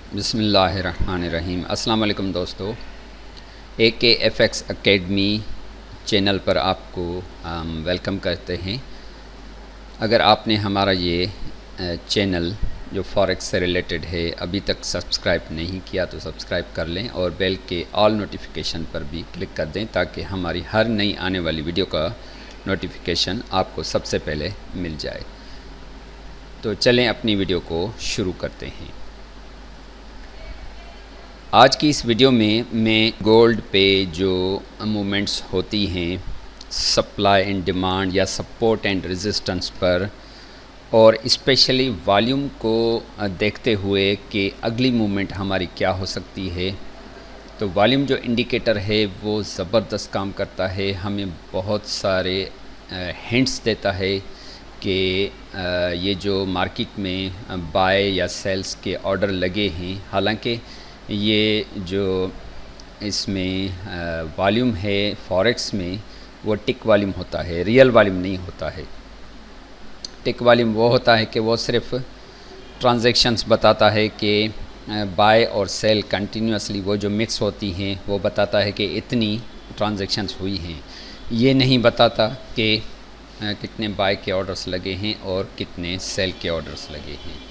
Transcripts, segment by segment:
बिस्मिल्लाहिर्रहमानिर्रहीम। अस्सलाम वालेकुम दोस्तों, AKFX एकेडमी चैनल पर आपको वेलकम करते हैं। अगर आपने हमारा ये चैनल जो फॉरेक्स से रिलेटेड है अभी तक सब्सक्राइब नहीं किया तो सब्सक्राइब कर लें और बेल के ऑल नोटिफिकेशन पर भी क्लिक कर दें ताकि हमारी हर नई आने वाली वीडियो का नोटिफिकेशन आपको सबसे पहले मिल जाए। तो चलें अपनी वीडियो को शुरू करते हैं। आज की इस वीडियो में मैं गोल्ड पे जो मूवमेंट्स होती हैं सप्लाई एंड डिमांड या सपोर्ट एंड रेजिस्टेंस पर और स्पेशली वॉल्यूम को देखते हुए कि अगली मूवमेंट हमारी क्या हो सकती है। तो वॉल्यूम जो इंडिकेटर है वो ज़बरदस्त काम करता है, हमें बहुत सारे हिंट्स देता है कि ये जो मार्केट में बाय या सेल्स के ऑर्डर लगे हैं। हालांकि ये जो इसमें वॉल्यूम है फॉरेक्स में वो टिक वॉल्यूम होता है, रियल वॉल्यूम नहीं होता है। टिक वॉल्यूम वो होता है कि वो सिर्फ ट्रांजैक्शंस बताता है कि बाय और सेल कंटिन्यूसली वो जो मिक्स होती हैं वो बताता है कि इतनी ट्रांजैक्शंस हुई हैं। ये नहीं बताता कि कितने बाय के ऑर्डर्स लगे हैं और कितने सेल के ऑर्डर्स लगे हैं।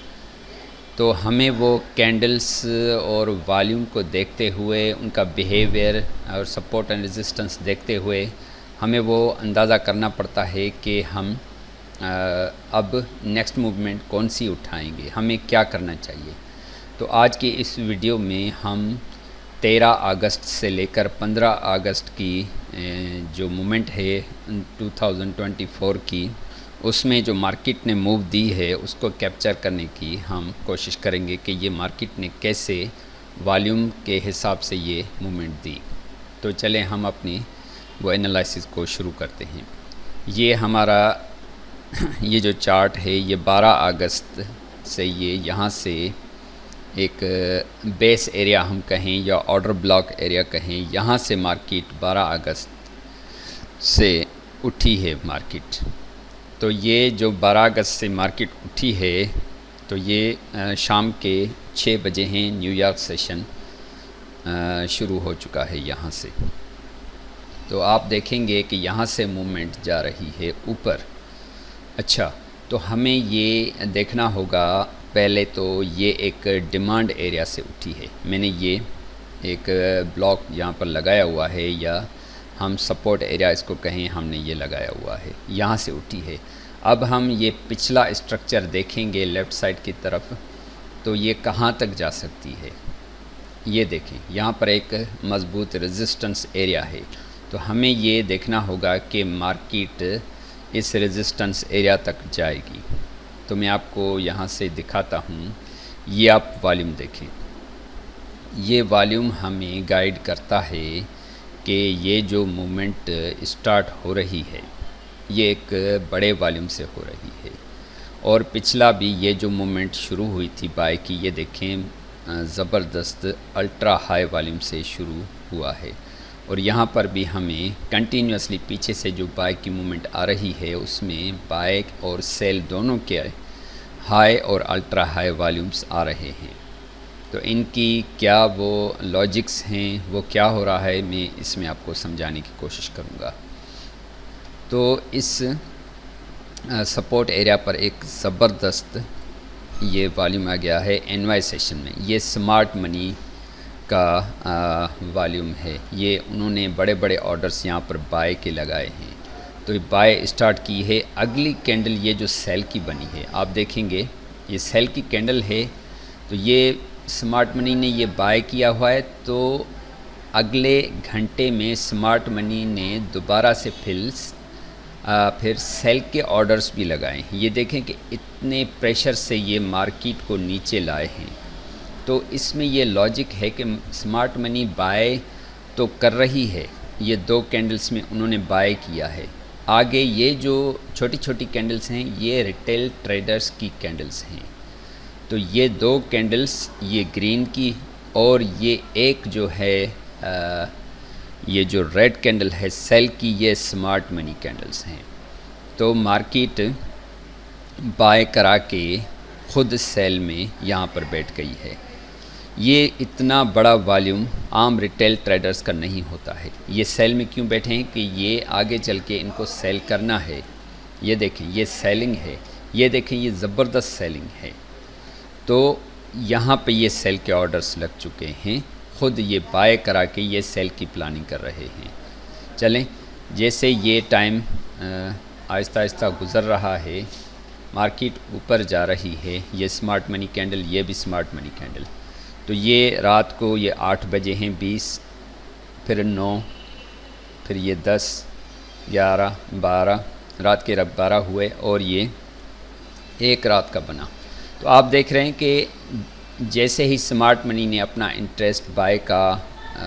तो हमें वो कैंडल्स और वॉल्यूम को देखते हुए उनका बिहेवियर और सपोर्ट एंड रेजिस्टेंस देखते हुए हमें वो अंदाज़ा करना पड़ता है कि हम अब नेक्स्ट मूवमेंट कौन सी उठाएंगे, हमें क्या करना चाहिए। तो आज की इस वीडियो में हम 13 अगस्त से लेकर 15 अगस्त की जो मूवमेंट है 2024 की, उसमें जो मार्केट ने मूव दी है उसको कैप्चर करने की हम कोशिश करेंगे कि ये मार्केट ने कैसे वॉल्यूम के हिसाब से ये मूवमेंट दी। तो चलें हम अपनी वो एनालिसिस को शुरू करते हैं। ये हमारा ये जो चार्ट है ये 12 अगस्त से ये यहाँ से एक बेस एरिया हम कहें या ऑर्डर ब्लॉक एरिया कहें, यहाँ से मार्केट 12 अगस्त से उठी है मार्केट। तो ये जो 12 अगस्त से मार्केट उठी है तो ये शाम के 6 बजे हैं, न्यूयॉर्क सेशन शुरू हो चुका है यहाँ से। तो आप देखेंगे कि यहाँ से मूवमेंट जा रही है ऊपर। अच्छा, तो हमें ये देखना होगा पहले तो ये एक डिमांड एरिया से उठी है। मैंने ये एक ब्लॉक यहाँ पर लगाया हुआ है या हम सपोर्ट एरिया इसको कहें, हमने ये लगाया हुआ है, यहाँ से उठी है। अब हम ये पिछला स्ट्रक्चर देखेंगे लेफ़्ट साइड की तरफ, तो ये कहाँ तक जा सकती है। ये देखें यहाँ पर एक मज़बूत रेजिस्टेंस एरिया है। तो हमें ये देखना होगा कि मार्केट इस रेजिस्टेंस एरिया तक जाएगी। तो मैं आपको यहाँ से दिखाता हूँ, ये आप वॉल्यूम देखें। ये वॉल्यूम हमें गाइड करता है कि ये जो मूवमेंट स्टार्ट हो रही है ये एक बड़े वॉल्यूम से हो रही है। और पिछला भी ये जो मूवमेंट शुरू हुई थी बाय की, ये देखें ज़बरदस्त अल्ट्रा हाई वॉल्यूम से शुरू हुआ है। और यहाँ पर भी हमें कंटिन्यूसली पीछे से जो बाय की मूवमेंट आ रही है उसमें बाय और सेल दोनों के हाई और अल्ट्रा हाई वॉल्यूम्स आ रहे हैं। तो इनकी क्या वो लॉजिक्स हैं, वो क्या हो रहा है, मैं इसमें आपको समझाने की कोशिश करूँगा। तो इस सपोर्ट एरिया पर एक ज़बरदस्त ये वॉल्यूम आ गया है NY सेशन में। ये स्मार्ट मनी का वॉल्यूम है। ये उन्होंने बड़े बड़े ऑर्डर्स यहाँ पर बाय के लगाए हैं। तो ये बाय स्टार्ट की है। अगली कैंडल ये जो सेल की बनी है, आप देखेंगे ये सेल की कैंडल है। तो ये स्मार्ट मनी ने ये बाय किया हुआ है। तो अगले घंटे में स्मार्ट मनी ने दोबारा से फिर सेल के ऑर्डर्स भी लगाए हैं। ये देखें कि इतने प्रेशर से ये मार्केट को नीचे लाए हैं। तो इसमें ये लॉजिक है कि स्मार्ट मनी बाय तो कर रही है, ये 2 कैंडल्स में उन्होंने बाय किया है। आगे ये जो छोटी छोटी कैंडल्स हैं ये रिटेल ट्रेडर्स की कैंडल्स हैं। तो ये 2 कैंडल्स, ये ग्रीन की और ये एक जो है ये जो रेड कैंडल है सेल की, ये स्मार्ट मनी कैंडल्स हैं। तो मार्केट बाय करा के खुद सेल में यहाँ पर बैठ गई है। ये इतना बड़ा वॉल्यूम आम रिटेल ट्रेडर्स का नहीं होता है। ये सेल में क्यों बैठे हैं कि ये आगे चल के इनको सेल करना है। ये देखें, ये सेलिंग है, ये देखें, ये ज़बरदस्त सेलिंग है। तो यहाँ पे ये सेल के ऑर्डर्स लग चुके हैं, ख़ुद ये बाय करा के ये सेल की प्लानिंग कर रहे हैं। चलें, जैसे ये टाइम आहिस्ता आहिस्ता गुज़र रहा है, मार्केट ऊपर जा रही है। ये स्मार्ट मनी कैंडल, ये भी स्मार्ट मनी कैंडल। तो ये रात को ये 8 बजे हैं, 20, फिर 9, फिर ये 10, 11, 12, रात के 12 हुए और ये एक रात का बना। तो आप देख रहे हैं कि जैसे ही स्मार्ट मनी ने अपना इंटरेस्ट बाय का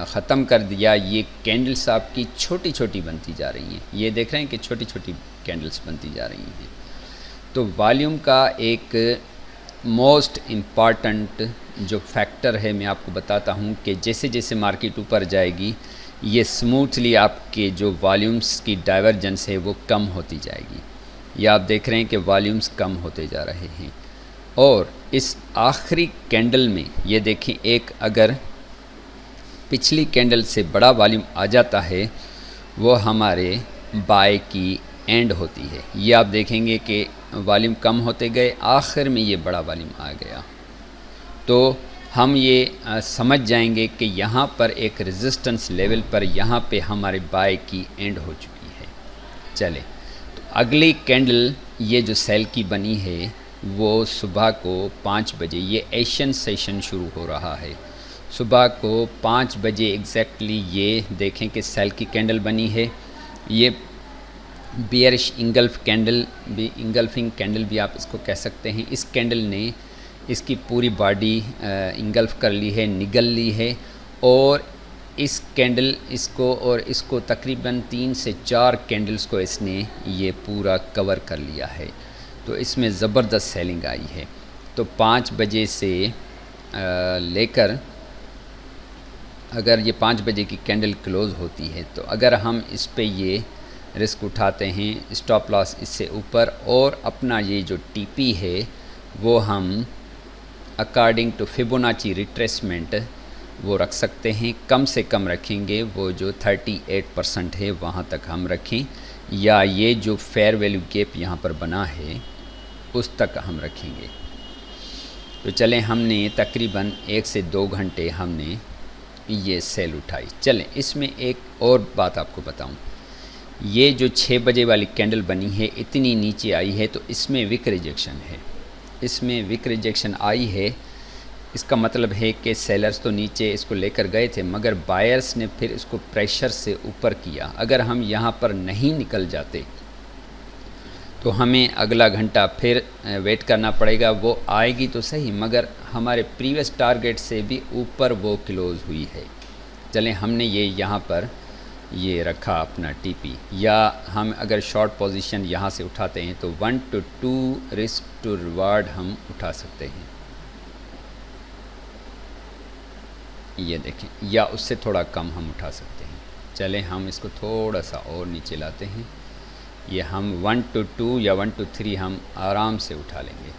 ख़त्म कर दिया, ये कैंडल्स आपकी छोटी छोटी बनती जा रही हैं। ये देख रहे हैं कि छोटी छोटी कैंडल्स बनती जा रही हैं। तो वॉल्यूम का एक मोस्ट इम्पॉर्टेंट जो फैक्टर है, मैं आपको बताता हूँ कि जैसे जैसे मार्केट ऊपर जाएगी, ये स्मूथली आपके जो वॉल्यूम्स की डाइवर्जेंस है वो कम होती जाएगी। ये आप देख रहे हैं कि वॉल्यूम्स कम होते जा रहे हैं। और इस आखिरी कैंडल में ये देखें, एक अगर पिछली कैंडल से बड़ा वॉल्यूम आ जाता है, वो हमारे बाय की एंड होती है। ये आप देखेंगे कि वॉल्यूम कम होते गए, आखिर में ये बड़ा वॉल्यूम आ गया। तो हम ये समझ जाएंगे कि यहाँ पर एक रेजिस्टेंस लेवल पर यहाँ पे हमारे बाय की एंड हो चुकी है। चले, तो अगली कैंडल ये जो सेल की बनी है वो सुबह को 5 बजे, ये एशियन सेशन शुरू हो रहा है। सुबह को 5 बजे एग्जैक्टली ये देखें कि सेल की कैंडल बनी है। ये बियरिश इंगल्फ कैंडल भी, इंगल्फिंग कैंडल भी आप इसको कह सकते हैं। इस कैंडल ने इसकी पूरी बॉडी इंगल्फ कर ली है, निगल ली है। और इस कैंडल इसको तकरीबन 3 से 4 कैंडल्स को इसने ये पूरा कवर कर लिया है। तो इसमें ज़बरदस्त सेलिंग आई है। तो 5 बजे से लेकर अगर ये 5 बजे की कैंडल क्लोज़ होती है, तो अगर हम इस पे ये रिस्क उठाते हैं, स्टॉप लॉस इससे ऊपर, और अपना ये जो टीपी है वो हम अकॉर्डिंग टू फिबोनाची रिट्रेसमेंट वो रख सकते हैं। कम से कम रखेंगे, वो जो 38% है वहाँ तक हम रखें, या ये जो फेयर वैल्यू गैप यहाँ पर बना है उस तक हम रखेंगे। तो चलें, हमने तकरीबन 1 से 2 घंटे हमने ये सेल उठाई। चलें, इसमें एक और बात आपको बताऊं, ये जो 6 बजे वाली कैंडल बनी है इतनी नीचे आई है, तो इसमें विक रिजेक्शन है। इसमें विक रिजेक्शन आई है, इसका मतलब है कि सेलर्स तो नीचे इसको लेकर गए थे, मगर बायर्स ने फिर इसको प्रेशर से ऊपर किया। अगर हम यहाँ पर नहीं निकल जाते तो हमें अगला घंटा फिर वेट करना पड़ेगा। वो आएगी तो सही, मगर हमारे प्रीवियस टारगेट से भी ऊपर वो क्लोज़ हुई है। चलें, हमने ये यहाँ पर ये रखा अपना टीपी, या हम अगर शॉर्ट पोजीशन यहाँ से उठाते हैं तो 1 to 2 रिस्क टू रिवार्ड हम उठा सकते हैं। ये देखें, या उससे थोड़ा कम हम उठा सकते हैं। चलें, हम इसको थोड़ा सा और नीचे लाते हैं। ये हम 1 to 2 या 1 to 3 हम आराम से उठा लेंगे।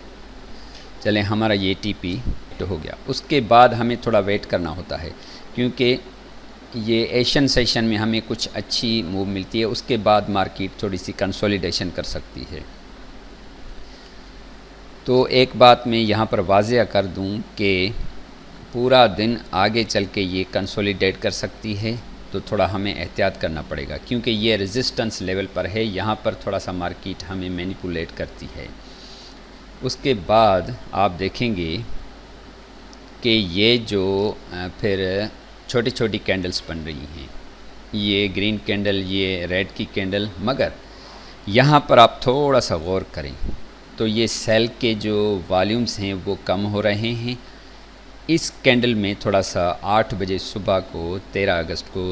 चलें, हमारा ये टीपी तो हो गया। उसके बाद हमें थोड़ा वेट करना होता है, क्योंकि ये एशियन सेशन में हमें कुछ अच्छी मूव मिलती है। उसके बाद मार्केट थोड़ी सी कंसोलिडेशन कर सकती है। तो एक बात मैं यहाँ पर वाज़ेह कर दूँ कि पूरा दिन आगे चल के ये कंसोलिडेट कर सकती है, तो थोड़ा हमें एहतियात करना पड़ेगा, क्योंकि ये रेजिस्टेंस लेवल पर है। यहाँ पर थोड़ा सा मार्केट हमें मैनिपुलेट करती है। उसके बाद आप देखेंगे कि ये जो फिर छोटी छोटी कैंडल्स बन रही हैं, ये ग्रीन कैंडल, ये रेड की कैंडल, मगर यहाँ पर आप थोड़ा सा गौर करें तो ये सेल के जो वॉल्यूम्स हैं वो कम हो रहे हैं। इस कैंडल में थोड़ा सा 8 बजे सुबह को 13 अगस्त को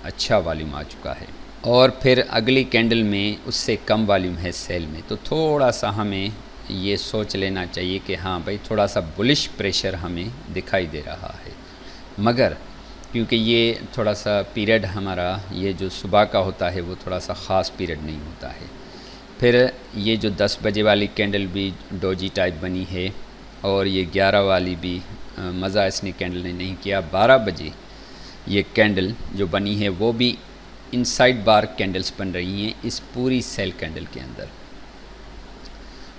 अच्छा वॉल्यूम आ चुका है, और फिर अगली कैंडल में उससे कम वॉल्यूम है सेल में। तो थोड़ा सा हमें ये सोच लेना चाहिए कि हाँ भाई, थोड़ा सा बुलिश प्रेशर हमें दिखाई दे रहा है। मगर क्योंकि ये थोड़ा सा पीरियड हमारा ये जो सुबह का होता है वो थोड़ा सा ख़ास पीरियड नहीं होता है। फिर ये जो 10 बजे वाली कैंडल भी डोजी टाइप बनी है, और ये 11 वाली भी मज़ा इसने कैंडल ने नहीं किया। 12 बजे ये कैंडल जो बनी है वो भी इनसाइड बार कैंडल्स बन रही हैं इस पूरी सेल कैंडल के अंदर।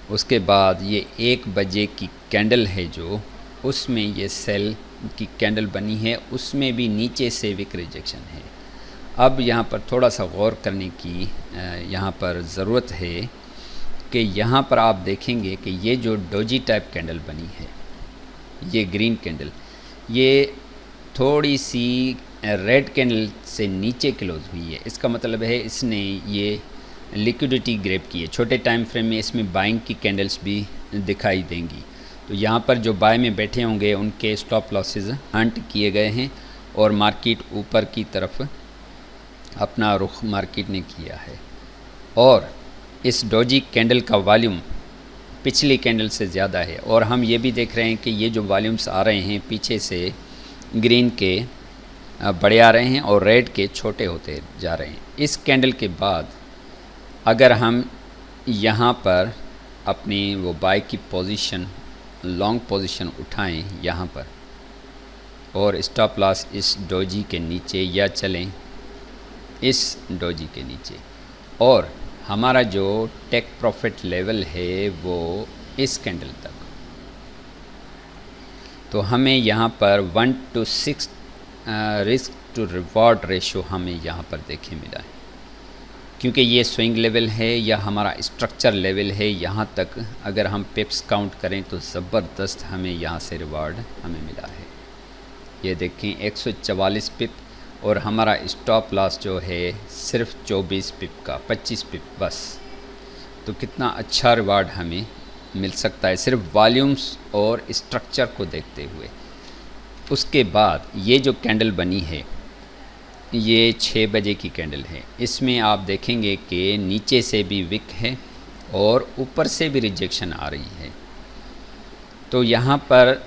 उसके बाद ये 1 बजे की कैंडल है जो, उसमें ये सेल की कैंडल बनी है, उसमें भी नीचे से विक रिजेक्शन है। अब यहाँ पर थोड़ा सा गौर करने की यहाँ पर ज़रूरत है कि यहाँ पर आप देखेंगे कि ये जो डोजी टाइप कैंडल बनी है, ये ग्रीन कैंडल, ये थोड़ी सी रेड कैंडल से नीचे क्लोज हुई है। इसका मतलब है इसने ये लिक्विडिटी ग्रैब की है। छोटे टाइम फ्रेम में इसमें बाइंग की कैंडल्स भी दिखाई देंगी। तो यहाँ पर जो बाय में बैठे होंगे उनके स्टॉप लॉसेस हंट किए गए हैं और मार्केट ऊपर की तरफ अपना रुख मार्केट ने किया है। और इस डोजी कैंडल का वॉल्यूम पिछली कैंडल से ज़्यादा है और हम ये भी देख रहे हैं कि ये जो वॉल्यूम्स आ रहे हैं पीछे से ग्रीन के बड़े आ रहे हैं और रेड के छोटे होते जा रहे हैं। इस कैंडल के बाद अगर हम यहाँ पर अपनी वो बाय की पोजीशन, लॉन्ग पोजीशन उठाएं यहाँ पर और स्टॉप लॉस इस डोजी के नीचे या चलें इस डोजी के नीचे, और हमारा जो टेक प्रॉफिट लेवल है वो इस कैंडल तक, तो हमें यहाँ पर 1:6 रिस्क टू रिवॉर्ड रेशो हमें यहाँ पर देखे मिला है। क्योंकि ये स्विंग लेवल है या हमारा स्ट्रक्चर लेवल है, यहाँ तक अगर हम पिप्स काउंट करें तो ज़बरदस्त हमें यहाँ से रिवार्ड हमें मिला है। ये देखें 144 पिप और हमारा स्टॉप लॉस जो है सिर्फ 24 पिप का, 25 पिप बस। तो कितना अच्छा रिवार्ड हमें मिल सकता है सिर्फ वॉल्यूम्स और स्ट्रक्चर को देखते हुए। उसके बाद ये जो कैंडल बनी है ये 6 बजे की कैंडल है। इसमें आप देखेंगे कि नीचे से भी विक है और ऊपर से भी रिजेक्शन आ रही है। तो यहाँ पर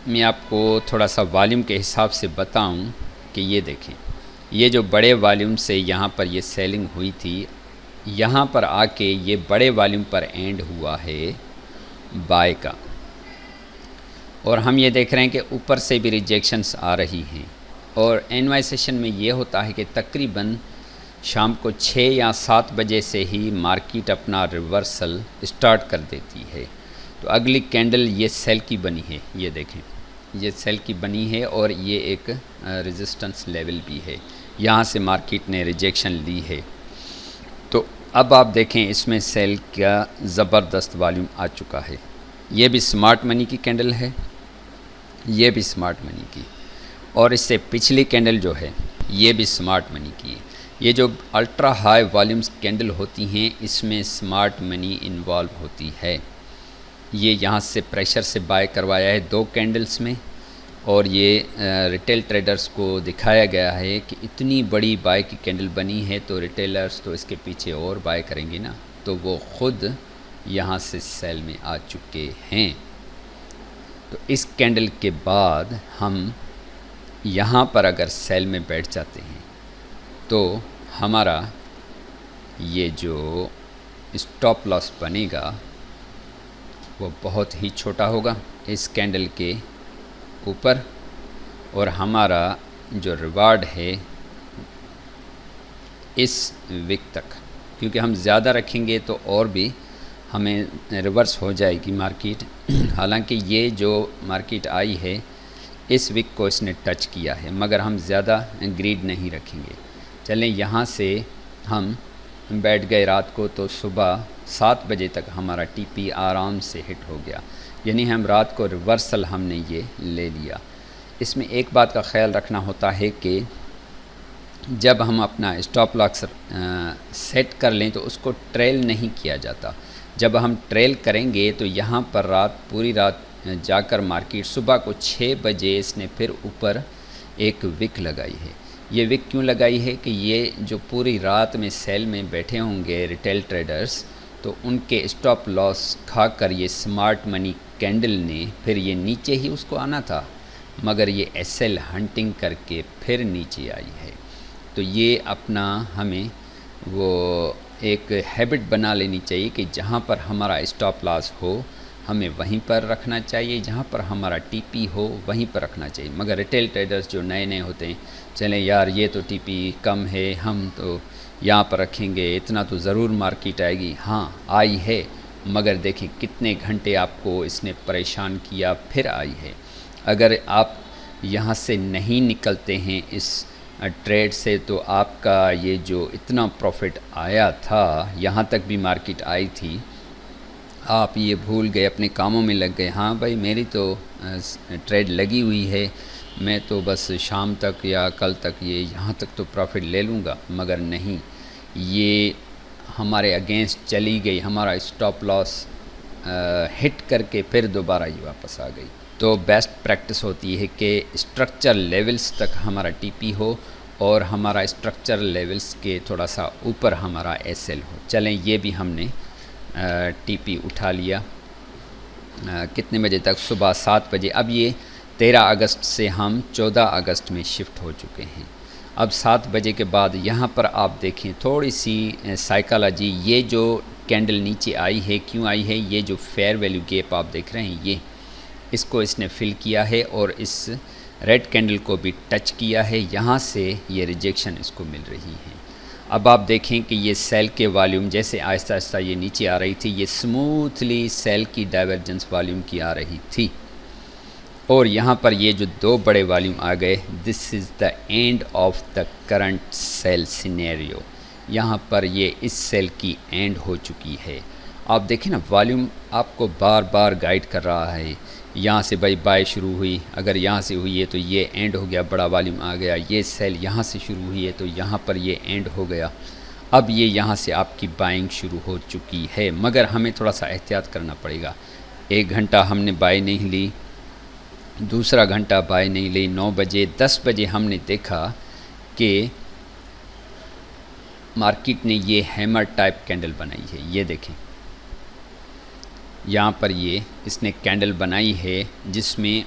मैं आपको थोड़ा सा वॉल्यूम के हिसाब से बताऊं कि ये देखें, ये जो बड़े वॉल्यूम से यहाँ पर ये सेलिंग हुई थी, यहाँ पर आके ये बड़े वॉल्यूम पर एंड हुआ है बाय का, और हम ये देख रहे हैं कि ऊपर से भी रिजेक्शंस आ रही हैं। और एनवाई सेशन में ये होता है कि तकरीबन शाम को 6 या 7 बजे से ही मार्केट अपना रिवर्सल स्टार्ट कर देती है। तो अगली कैंडल ये सेल की बनी है, ये देखें ये सेल की बनी है और ये एक रेजिस्टेंस लेवल भी है, यहाँ से मार्केट ने रिजेक्शन ली है। तो अब आप देखें इसमें सेल का ज़बरदस्त वॉल्यूम आ चुका है। ये भी स्मार्ट मनी की कैंडल है, ये भी स्मार्ट मनी की, और इससे पिछली कैंडल जो है ये भी स्मार्ट मनी की है। ये जो अल्ट्रा हाई वॉल्यूम्स कैंडल होती हैं इसमें स्मार्ट मनी इन्वॉल्व होती है। ये यहाँ से प्रेशर से बाय करवाया है 2 कैंडल्स में, और ये रिटेल ट्रेडर्स को दिखाया गया है कि इतनी बड़ी बाय की कैंडल बनी है तो रिटेलर्स तो इसके पीछे और बाय करेंगे ना, तो वो ख़ुद यहाँ से सेल में आ चुके हैं। तो इस कैंडल के बाद हम यहाँ पर अगर सेल में बैठ जाते हैं तो हमारा ये जो स्टॉप लॉस बनेगा वो बहुत ही छोटा होगा इस कैंडल के ऊपर, और हमारा जो रिवार्ड है इस विक तक, क्योंकि हम ज़्यादा रखेंगे तो और भी हमें रिवर्स हो जाएगी मार्केट। हालांकि ये जो मार्केट आई है इस विक को इसने टच किया है, मगर हम ज़्यादा ग्रीड नहीं रखेंगे। चलें यहाँ से हम बैठ गए रात को, तो सुबह 7 बजे तक हमारा टीपी आराम से हिट हो गया, यानी हम रात को रिवर्सल हमने ये ले लिया। इसमें एक बात का ख्याल रखना होता है कि जब हम अपना स्टॉप लॉस सेट कर लें तो उसको ट्रेल नहीं किया जाता। जब हम ट्रेल करेंगे तो यहाँ पर पूरी रात जाकर मार्केट सुबह को 6 बजे इसने फिर ऊपर एक विक लगाई है। ये विक क्यों लगाई है कि ये जो पूरी रात में सेल में बैठे होंगे रिटेल ट्रेडर्स, तो उनके स्टॉप लॉस खाकर ये स्मार्ट मनी कैंडल ने फिर ये नीचे ही उसको आना था, मगर ये एसएल हंटिंग करके फिर नीचे आई है। तो ये अपना हमें वो एक हैबिट बना लेनी चाहिए कि जहाँ पर हमारा स्टॉप लॉस हो हमें वहीं पर रखना चाहिए, जहाँ पर हमारा टीपी हो वहीं पर रखना चाहिए। मगर रिटेल ट्रेडर्स जो नए नए होते हैं, चलें यार ये तो टीपी कम है, हम तो यहाँ पर रखेंगे, इतना तो ज़रूर मार्केट आएगी। हाँ आई है, मगर देखिए कितने घंटे आपको इसने परेशान किया, फिर आई है। अगर आप यहाँ से नहीं निकलते हैं इस ट्रेड से, तो आपका ये जो इतना प्रॉफिट आया था, यहाँ तक भी मार्केट आई थी, आप ये भूल गए, अपने कामों में लग गए। हाँ भाई मेरी तो ट्रेड लगी हुई है, मैं तो बस शाम तक या कल तक ये यहाँ तक तो प्रॉफिट ले लूँगा। मगर नहीं, ये हमारे अगेंस्ट चली गई, हमारा स्टॉप लॉस हिट करके फिर दोबारा ये वापस आ गई। तो बेस्ट प्रैक्टिस होती है कि स्ट्रक्चर लेवल्स तक हमारा टीपी हो और हमारा स्ट्रक्चर लेवल्स के थोड़ा सा ऊपर हमारा एसएल हो। चलें ये भी हमने टीपी उठा लिया। कितने बजे तक? सुबह 7 बजे। अब ये 13 अगस्त से हम 14 अगस्त में शिफ्ट हो चुके हैं। अब 7 बजे के बाद यहाँ पर आप देखें थोड़ी सी साइकोलॉजी, ये जो कैंडल नीचे आई है, क्यों आई है? ये जो फेयर वैल्यू गैप आप देख रहे हैं, ये इसको इसने फिल किया है और इस रेड कैंडल को भी टच किया है, यहाँ से ये रिजेक्शन इसको मिल रही है। अब आप देखें कि ये सेल के वॉल्यूम जैसे आहिस्ता आहिस्ता ये नीचे आ रही थी, ये स्मूथली सेल की डाइवर्जेंस वॉल्यूम की आ रही थी, और यहाँ पर ये जो 2 बड़े वॉल्यूम आ गए, this is the end of the current sale scenario. यहाँ पर ये इस सेल की एंड हो चुकी है। आप देखें ना, वॉल्यूम आपको बार बार गाइड कर रहा है। यहाँ से भाई बाय शुरू हुई, अगर यहाँ से हुई है तो ये एंड हो गया, बड़ा वॉल्यूम आ गया। ये सेल यहाँ से शुरू हुई है तो यहाँ पर ये एंड हो गया। अब ये यहाँ से आपकी बाइंग शुरू हो चुकी है, मगर हमें थोड़ा सा एहतियात करना पड़ेगा। 1 घंटा हमने बाय नहीं ली, दूसरा घंटा बाय नहीं ली, 9 बजे 10 बजे हमने देखा कि मार्केट ने ये हैमर टाइप कैंडल बनाई है। ये देखें यहाँ पर ये इसने कैंडल बनाई है जिसमें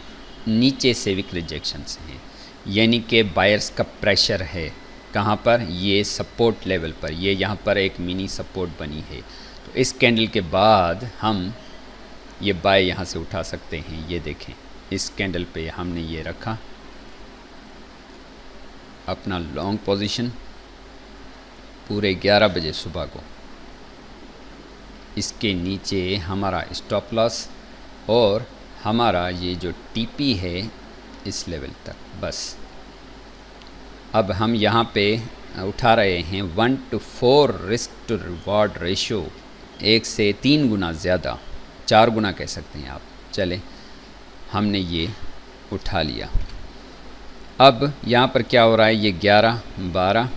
नीचे से विक रिजेक्शंस हैं, यानी कि बायर्स का प्रेशर है। कहाँ पर? ये सपोर्ट लेवल पर। ये यहाँ पर एक मिनी सपोर्ट बनी है, तो इस कैंडल के बाद हम ये बाय यहाँ से उठा सकते हैं। ये देखें, इस कैंडल पे हमने ये रखा अपना लॉन्ग पोजीशन पूरे 11 बजे सुबह को। इसके नीचे हमारा स्टॉप लॉस और हमारा ये जो टीपी है इस लेवल तक, बस। अब हम यहाँ पे उठा रहे हैं 1:4 रिस्क टू रिवॉर्ड रेशो, 1 से 3 गुना ज़्यादा, 4 गुना कह सकते हैं आप। चले, हमने ये उठा लिया। अब यहाँ पर क्या हो रहा है? ये 11, 12,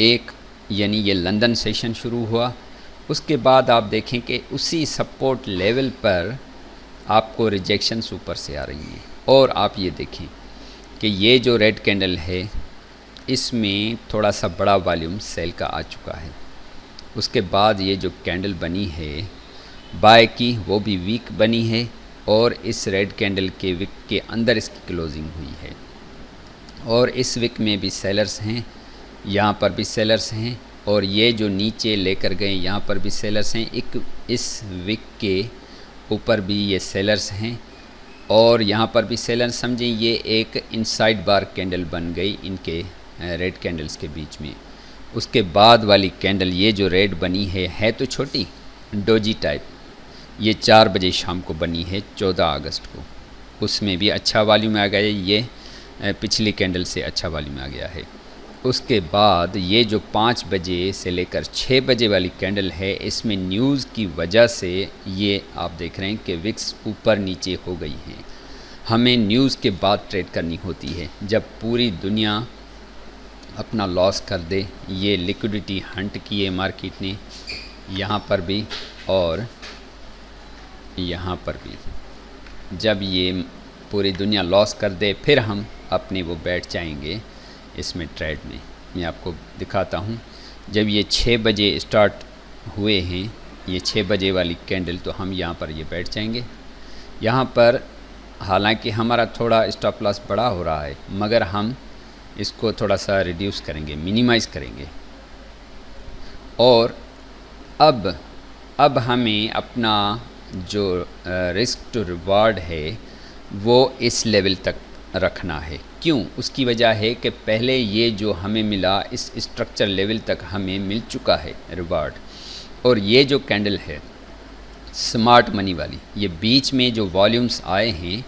1 यानी ये लंदन सेशन शुरू हुआ। उसके बाद आप देखें कि उसी सपोर्ट लेवल पर आपको रिजेक्शंस ऊपर से आ रही हैं, और आप ये देखें कि ये जो रेड कैंडल है इसमें थोड़ा सा बड़ा वॉल्यूम सेल का आ चुका है। उसके बाद ये जो कैंडल बनी है बाय की, वो भी वीक बनी है, और इस रेड कैंडल के विक के अंदर इसकी क्लोजिंग हुई है, और इस विक में भी सेलर्स हैं, यहाँ पर भी सेलर्स हैं, और ये जो नीचे लेकर गए यहाँ पर भी सेलर्स हैं। एक इस विक के ऊपर भी ये सेलर्स हैं, और यहाँ पर भी सेलर्स। समझें ये एक इनसाइड बार कैंडल बन गई इनके रेड कैंडल्स के बीच में। उसके बाद वाली कैंडल ये जो रेड बनी है तो छोटी डोजी टाइप, ये 4 बजे शाम को बनी है 14 अगस्त को। उसमें भी अच्छा वॉल्यूम आ गया, ये पिछली कैंडल से अच्छा वॉल्यूम आ गया है। उसके बाद ये जो 5 बजे से लेकर 6 बजे वाली कैंडल है, इसमें न्यूज़ की वजह से ये आप देख रहे हैं कि विक्स ऊपर नीचे हो गई हैं। हमें न्यूज़ के बाद ट्रेड करनी होती है, जब पूरी दुनिया अपना लॉस कर दे। ये लिक्विडिटी हंट की है मार्केट ने, यहाँ पर भी और यहाँ पर भी। जब ये पूरी दुनिया लॉस कर दे, फिर हम अपने वो बैठ जाएंगे इसमें ट्रेड में। मैं आपको दिखाता हूँ, जब ये 6 बजे स्टार्ट हुए हैं, ये 6 बजे वाली कैंडल, तो हम यहाँ पर ये बैठ जाएंगे। यहाँ पर हालांकि हमारा थोड़ा स्टॉप लॉस बड़ा हो रहा है, मगर हम इसको थोड़ा सा रिड्यूस करेंगे, मिनिमाइज़ करेंगे। और अब हमें अपना जो रिस्क टू रिवार्ड है वो इस लेवल तक रखना है। क्यों? उसकी वजह है कि पहले ये जो हमें मिला इस स्ट्रक्चर लेवल तक हमें मिल चुका है रिवार्ड, और ये जो कैंडल है स्मार्ट मनी वाली, ये बीच में जो वॉल्यूम्स आए हैं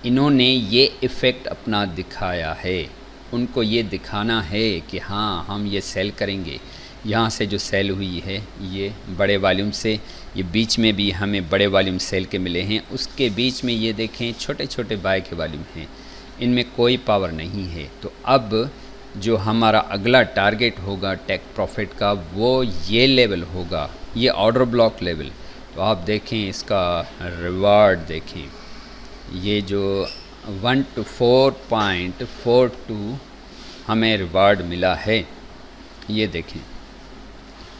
इन्होंने ये इफ़ेक्ट अपना दिखाया है। उनको ये दिखाना है कि हाँ हम ये सेल करेंगे। यहाँ से जो सेल हुई है ये बड़े वॉल्यूम से, ये बीच में भी हमें बड़े वॉल्यूम सेल के मिले हैं, उसके बीच में ये देखें छोटे छोटे बाय के वॉल्यूम हैं, इनमें कोई पावर नहीं है। तो अब जो हमारा अगला टारगेट होगा टेक प्रॉफिट का वो ये लेवल होगा, ये ऑर्डर ब्लॉक लेवल। तो आप देखें इसका रिवार्ड देखें, ये जो 124.42 हमें रिवार्ड मिला है, ये देखें।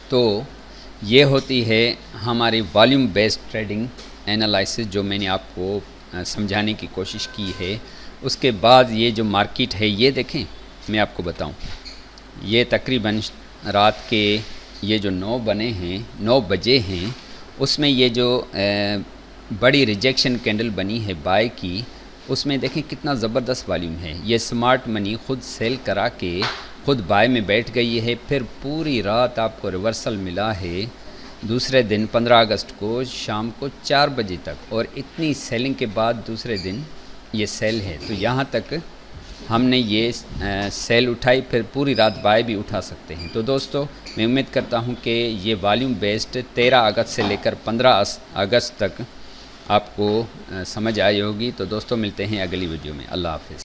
तो ये होती है हमारी वॉल्यूम बेस्ड ट्रेडिंग एनालिसिस जो मैंने आपको समझाने की कोशिश की है। उसके बाद ये जो मार्केट है ये देखें, मैं आपको बताऊं, ये तकरीबन रात के ये जो 9 बजे हैं, उसमें ये जो बड़ी रिजेक्शन कैंडल बनी है बाय की, उसमें देखें कितना ज़बरदस्त वॉल्यूम है। ये स्मार्ट मनी खुद सेल करा के खुद बाय में बैठ गई है, फिर पूरी रात आपको रिवर्सल मिला है दूसरे दिन 15 अगस्त को शाम को 4 बजे तक, और इतनी सेलिंग के बाद दूसरे दिन ये सेल है। तो यहाँ तक हमने ये सेल उठाई, फिर पूरी रात बाय भी उठा सकते हैं। तो दोस्तों मैं उम्मीद करता हूँ कि ये वॉल्यूम बेस्ड 13 अगस्त से लेकर 15 अगस्त तक आपको समझ आई होगी। तो दोस्तों मिलते हैं अगली वीडियो में। अल्लाह हाफ़िज़।